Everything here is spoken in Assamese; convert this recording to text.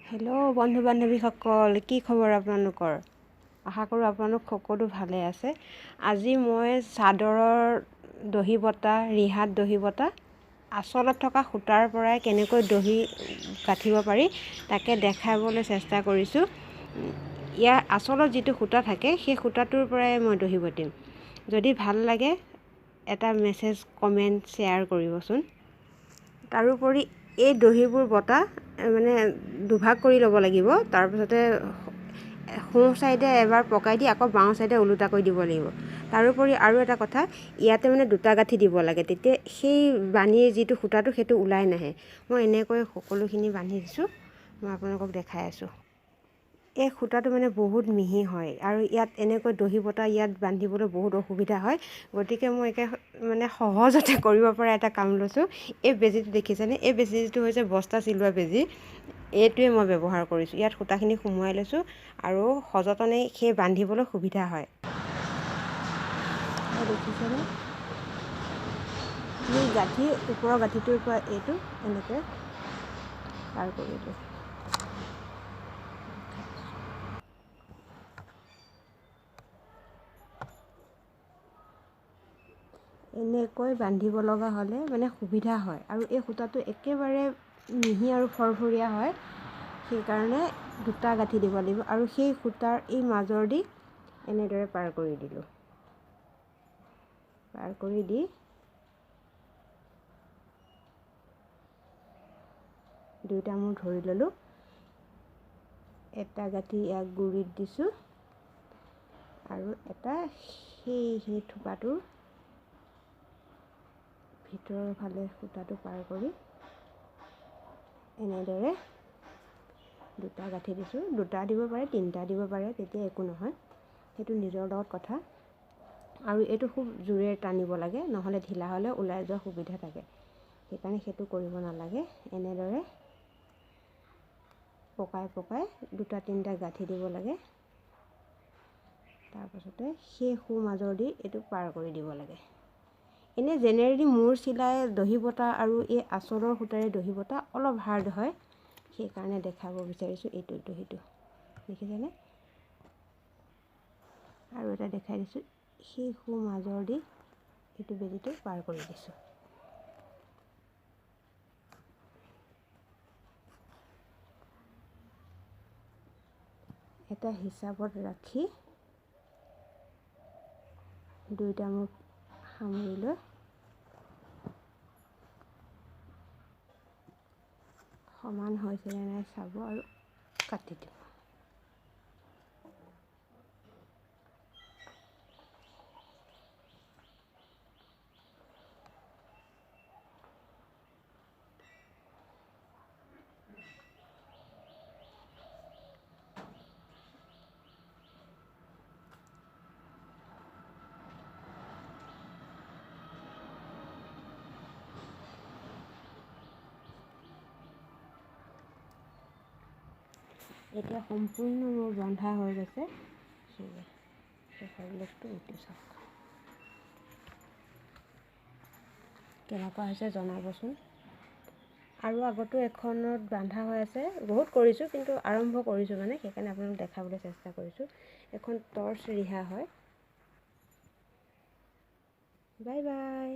হেল্ল' বন্ধু বান্ধৱীসকল, কি খবৰ আপোনালোকৰ? আশা কৰোঁ আপোনালোক সকলো ভালে আছে। আজি মই চাদৰৰ দহি বটা, ৰিহাত দহি বটা, আঁচলত থকা সূতাৰ পৰাই কেনেকৈ দহি গাঁঠিব পাৰি তাকে দেখাবলৈ চেষ্টা কৰিছোঁ। ইয়াৰ আঁচলত যিটো সূতা থাকে সেই সূতাটোৰ পৰাই মই দহি বটিম। যদি ভাল লাগে এটা মেছেজ, কমেণ্ট, শ্বেয়াৰ কৰিবচোন। তাৰোপৰি এই দহিবোৰ বটা দুভাগ কৰি ল'ব লাগিব। তাৰপিছতে সোঁ চাইডে এবাৰ পকাই দি আকৌ বাওঁ চাইডে ওলোটা কৰি দিব লাগিব। তাৰোপৰি আৰু এটা কথা, ইয়াতে দুটা গাঁঠি দিব লাগে, তেতিয়া সেই বানীৰ যিটো সূতাটো সেইটো ওলাই নাহে। মই এনেকৈ সকলোখিনি বান্ধি দিছোঁ, মই আপোনালোকক দেখাই আছোঁ। এই সূতাটো বহুত মিহি হয় আৰু ইয়াত এনেকৈ দহি বটা ইয়াত বান্ধিবলৈ বহুত অসুবিধা হয়। গতিকে মই সহজতে কৰিব পৰা এটা কাম লৈছোঁ। এই বেজীটো দেখিছেনে? এই বেজীটো হৈছে বস্তা চিলোৱা বেজী। এইটোৱে মই ব্যৱহাৰ কৰিছোঁ। ইয়াত সূতাখিনি সুমুৱাই লৈছোঁ আৰু সযতনে সেই বান্ধিবলৈ সুবিধা হয়। দেখিছেনে? এই গাঁঠি ওপৰৰ গাঁঠিটোৰ পৰা এইটো এনেকৈ পাৰ কৰি দিওঁ। এনেকৈ বান্ধিব লগা হ'লে সুবিধা হয় আৰু এই সূতাটো একেবাৰে মিহি আৰু ফৰফৰীয়া হয়। সেইকাৰণে দুটা গাঁঠি দিব লাগিব আৰু সেই সূতাৰ এই মাজৰ দি এনেদৰে পাৰ কৰি দিলোঁ। পাৰ কৰি দি দুইটা মূৰ ধৰি ল'লোঁ। এটা গাঁঠি ইয়াক গুৰিত দিছোঁ আৰু এটা সেই থোপাটোৰ ভিতৰৰ ফালে সূতাটো পাৰ কৰি এনেদৰে দুটা গাঁঠি দিছোঁ। দুটা দিব পাৰে, তিনিটা দিব পাৰে, তেতিয়া একো নহয়, সেইটো নিজৰ লগত কথা। আৰু এইটো খুব জোৰেৰে টানিব লাগে, নহ'লে ঢিলা হ'লে ওলাই যোৱাৰ সুবিধা থাকে। সেইকাৰণে সেইটো কৰিব নালাগে। এনেদৰে পকাই পকাই দুটা তিনিটা গাঁঠি দিব লাগে। তাৰপাছতে সেই সোঁ মাজৰ দি এইটো পাৰ কৰি দিব লাগে। এনেই জেনেৰেলি মূৰ চিলাই দহি বটা আৰু এই আঁচলৰ সূতাৰে দহি বটা অলপ হাৰ্ড হয়। সেইকাৰণে দেখাব বিচাৰিছোঁ এইটো দহিটো। দেখিছেনে? আৰু এটা দেখাই দিছোঁ। সেই সোঁ মাজৰ দি এইটো বেজীটো পাৰ কৰি দিছোঁ। এটা হিচাপত ৰাখি দুইটা মুখ সামৰি লৈ সমান হৈছেনে নাই চাব আৰু কাটি দিব। এতিয়া সম্পূৰ্ণ মোৰ বন্ধা হৈ গৈছে। লেগটো উঠি চাওক কেনেকুৱা হৈছে জনাবচোন। আৰু আগতো এখনত বান্ধা হৈ আছে, বহুত কৰিছোঁ কিন্তু আৰম্ভ কৰিছোঁ সেইকাৰণে আপোনালোক দেখাবলৈ চেষ্টা কৰিছোঁ। এখন টৰ্চ ৰিহা হয়। Bye bye.